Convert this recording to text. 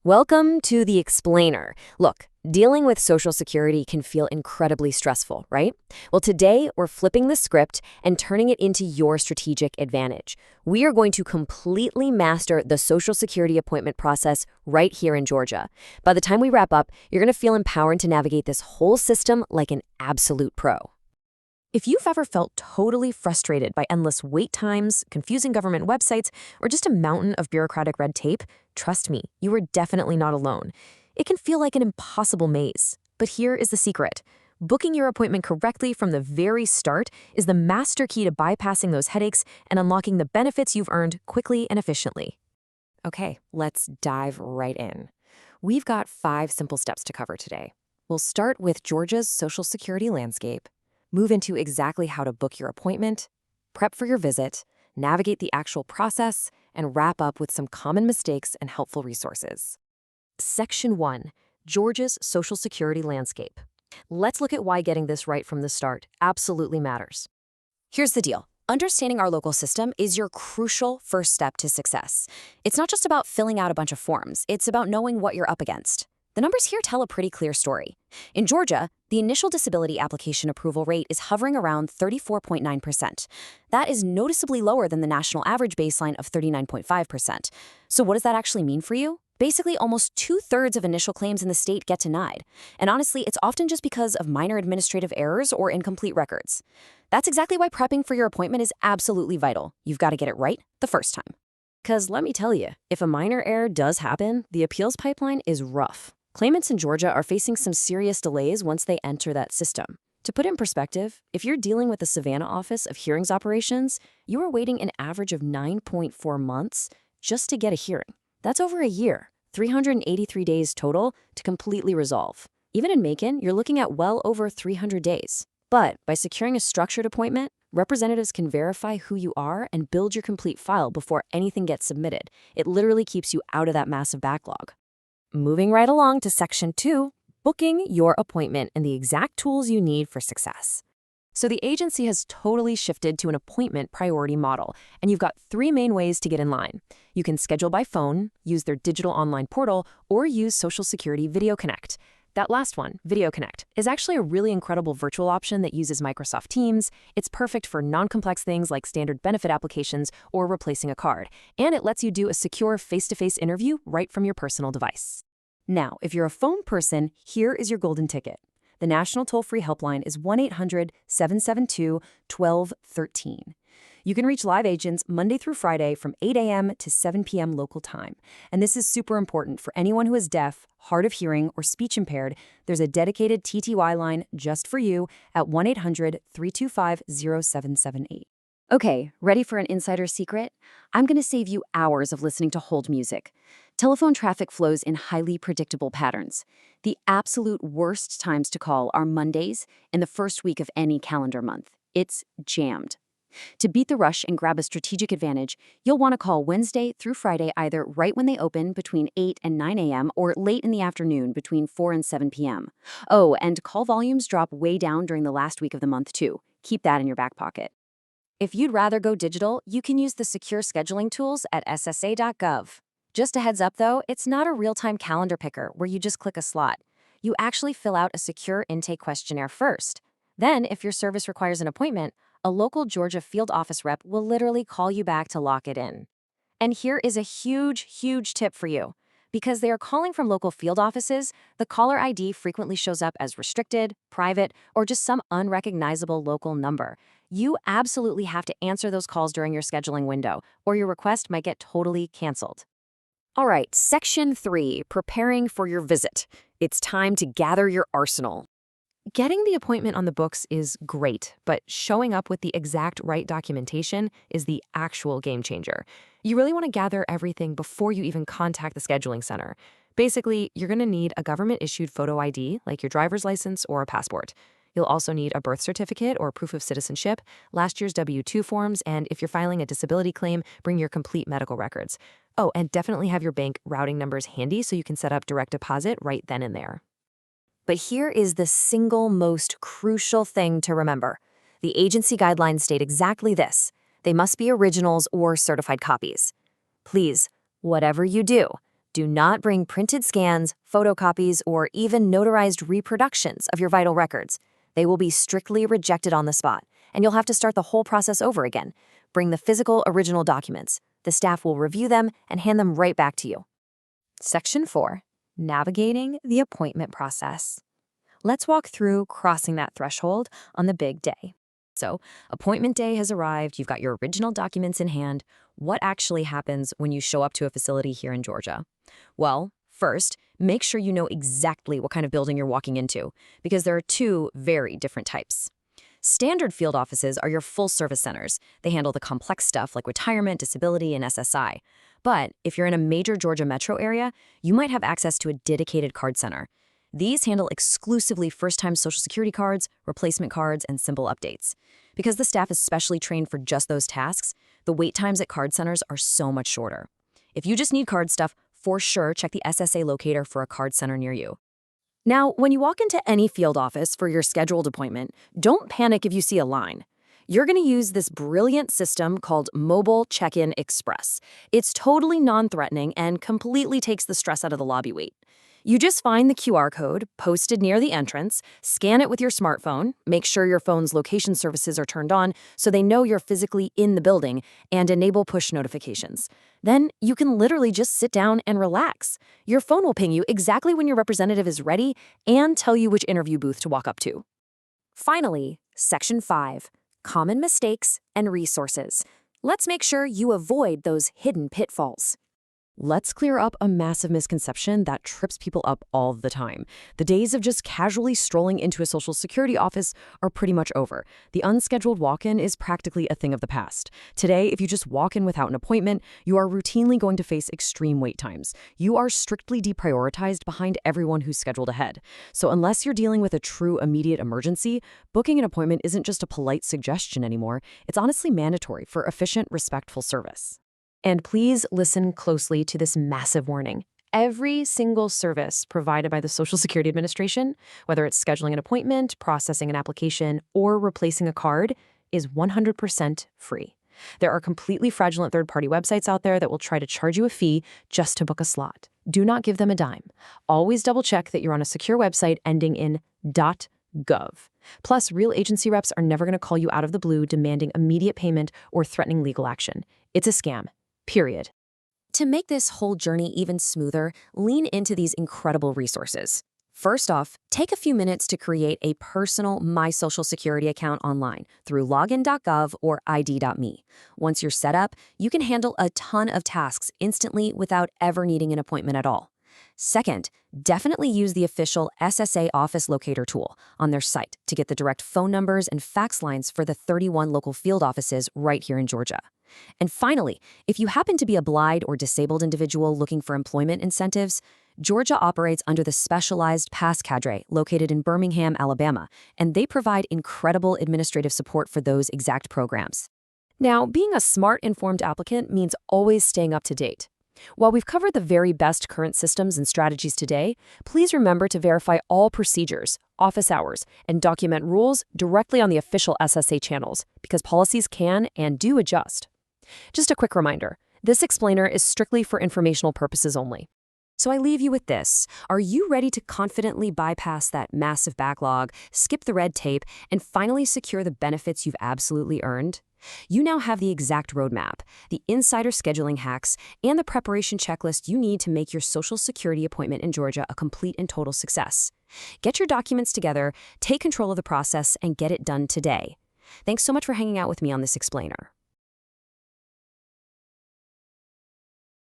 Welcome to the Explainer. Look, dealing with Social Security can feel incredibly stressful, right? Well, today we're flipping the script and turning it into your strategic advantage. We are going to completely master the Social Security appointment process right here in Georgia. By the time we wrap up, you're going to feel empowered to navigate this whole system like an absolute pro. If you've ever felt totally frustrated by endless wait times, confusing government websites, or just a mountain of bureaucratic red tape, trust me, you are definitely not alone. It can feel like an impossible maze. But here is the secret. Booking your appointment correctly from the very start is the master key to bypassing those headaches and unlocking the benefits you've earned quickly and efficiently. Okay, let's dive right in. We've got 5 simple steps to cover today. We'll start with Georgia's Social Security landscape, move into exactly how to book your appointment, prep for your visit, navigate the actual process, and wrap up with some common mistakes and helpful resources. Section 1. Georgia's Social Security landscape. Let's look at why getting this right from the start absolutely matters. Here's the deal. Understanding our local system is your crucial first step to success. It's not just about filling out a bunch of forms, it's about knowing what you're up against. The numbers here tell a pretty clear story. In Georgia, the initial disability application approval rate is hovering around 34.9%. That is noticeably lower than the national average baseline of 39.5%. So what does that actually mean for you? Basically, almost 2/3 of initial claims in the state get denied. And honestly, it's often just because of minor administrative errors or incomplete records. That's exactly why prepping for your appointment is absolutely vital. You've got to get it right the first time. Because let me tell you, if a minor error does happen, the appeals pipeline is rough. Claimants in Georgia are facing some serious delays once they enter that system. To put it in perspective, if you're dealing with the Savannah Office of Hearings Operations, you are waiting an average of 9.4 months just to get a hearing. That's over a year, 383 days total to completely resolve. Even in Macon, you're looking at well over 300 days. But by securing a structured appointment, representatives can verify who you are and build your complete file before anything gets submitted. It literally keeps you out of that massive backlog. Moving right along to Section 2, booking your appointment and the exact tools you need for success. So the agency has totally shifted to an appointment priority model, and you've got 3 main ways to get in line. You can schedule by phone, use their digital online portal, or use Social Security Video Connect. That last one, Video Connect, is actually a really incredible virtual option that uses Microsoft Teams. It's perfect for non-complex things like standard benefit applications or replacing a card. And it lets you do a secure face-to-face interview right from your personal device. Now, if you're a phone person, here is your golden ticket. The national toll-free helpline is 1-800-772-1213. You can reach live agents Monday through Friday from 8 a.m. to 7 p.m. local time. And this is super important for anyone who is deaf, hard of hearing, or speech impaired. There's a dedicated TTY line just for you at 1-800-325-0778. Okay, ready for an insider secret? I'm going to save you hours of listening to hold music. Telephone traffic flows in highly predictable patterns. The absolute worst times to call are Mondays and the first week of any calendar month. It's jammed. To beat the rush and grab a strategic advantage, you'll want to call Wednesday through Friday either right when they open between 8 and 9 a.m. or late in the afternoon between 4 and 7 p.m. Oh, and call volumes drop way down during the last week of the month too. Keep that in your back pocket. If you'd rather go digital, you can use the secure scheduling tools at ssa.gov. Just a heads up though, it's not a real-time calendar picker where you just click a slot. You actually fill out a secure intake questionnaire first. Then, if your service requires an appointment, a local Georgia field office rep will literally call you back to lock it in. And here is a huge tip for you. Because they are calling from local field offices, the caller ID frequently shows up as restricted, private, or just some unrecognizable local number. You absolutely have to answer those calls during your scheduling window, or your request might get totally canceled. All right, Section 3, preparing for your visit. It's time to gather your arsenal. Getting the appointment on the books is great, but showing up with the exact right documentation is the actual game changer. You really want to gather everything before you even contact the scheduling center. Basically, you're going to need a government-issued photo ID, like your driver's license or a passport. You'll also need a birth certificate or proof of citizenship, last year's W-2 forms, and if you're filing a disability claim, bring your complete medical records. Oh, and definitely have your bank routing numbers handy so you can set up direct deposit right then and there. But here is the single most crucial thing to remember. The agency guidelines state exactly this. They must be originals or certified copies. Please, whatever you do, Do not bring printed scans, photocopies, or even notarized reproductions of your vital records. They will be strictly rejected on the spot, and you'll have to start the whole process over again. Bring the physical original documents. The staff will review them and hand them right back to you. Section 4. Navigating the appointment process. Let's walk through crossing that threshold on the big day. So, appointment day has arrived, you've got your original documents in hand. What actually happens when you show up to a facility here in Georgia? Well, first, make sure you know exactly what kind of building you're walking into, because there are two very different types. Standard field offices are your full-service centers. They handle the complex stuff like retirement, disability, and SSI. But if you're in a major Georgia metro area, you might have access to a dedicated card center. These handle exclusively first-time Social Security cards, replacement cards, and simple updates. Because the staff is specially trained for just those tasks, the wait times at card centers are so much shorter. If you just need card stuff, for sure check the SSA locator for a card center near you. Now, when you walk into any field office for your scheduled appointment, don't panic if you see a line. You're going to use this brilliant system called Mobile Check-in Express. It's totally non-threatening and completely takes the stress out of the lobby wait. You just find the QR code posted near the entrance, scan it with your smartphone, make sure your phone's location services are turned on so they know you're physically in the building, and enable push notifications. Then you can literally just sit down and relax. Your phone will ping you exactly when your representative is ready and tell you which interview booth to walk up to. Finally, Section 5. Common mistakes and resources. Let's make sure you avoid those hidden pitfalls. Let's clear up a massive misconception that trips people up all the time. The days of just casually strolling into a Social Security office are pretty much over. The unscheduled walk-in is practically a thing of the past. Today, if you just walk in without an appointment, you are routinely going to face extreme wait times. You are strictly deprioritized behind everyone who's scheduled ahead. So unless you're dealing with a true immediate emergency, booking an appointment isn't just a polite suggestion anymore. It's honestly mandatory for efficient, respectful service. And please listen closely to this massive warning. Every single service provided by the Social Security Administration, whether it's scheduling an appointment, processing an application, or replacing a card, is 100% free. There are completely fraudulent third-party websites out there that will try to charge you a fee just to book a slot. Do not give them a dime. Always double-check that you're on a secure website ending in .gov. Plus, real agency reps are never going to call you out of the blue demanding immediate payment or threatening legal action. It's a scam. Period. To make this whole journey even smoother, lean into these incredible resources. First off, take a few minutes to create a personal My Social Security account online through login.gov or id.me. Once you're set up, you can handle a ton of tasks instantly without ever needing an appointment at all. Second, definitely use the official SSA office locator tool on their site to get the direct phone numbers and fax lines for the 31 local field offices right here in Georgia. And finally, if you happen to be a blind or disabled individual looking for employment incentives, Georgia operates under the specialized PASS cadre located in Birmingham, Alabama, and they provide incredible administrative support for those exact programs. Now, being a smart, informed applicant means always staying up to date. While we've covered the very best current systems and strategies today, please remember to verify all procedures, office hours, and document rules directly on the official SSA channels, because policies can and do adjust. Just a quick reminder, this explainer is strictly for informational purposes only. So I leave you with this. Are you ready to confidently bypass that massive backlog, skip the red tape, and finally secure the benefits you've absolutely earned? You now have the exact roadmap, the insider scheduling hacks, and the preparation checklist you need to make your Social Security appointment in Georgia a complete and total success. Get your documents together, take control of the process, and get it done today. Thanks so much for hanging out with me on this explainer.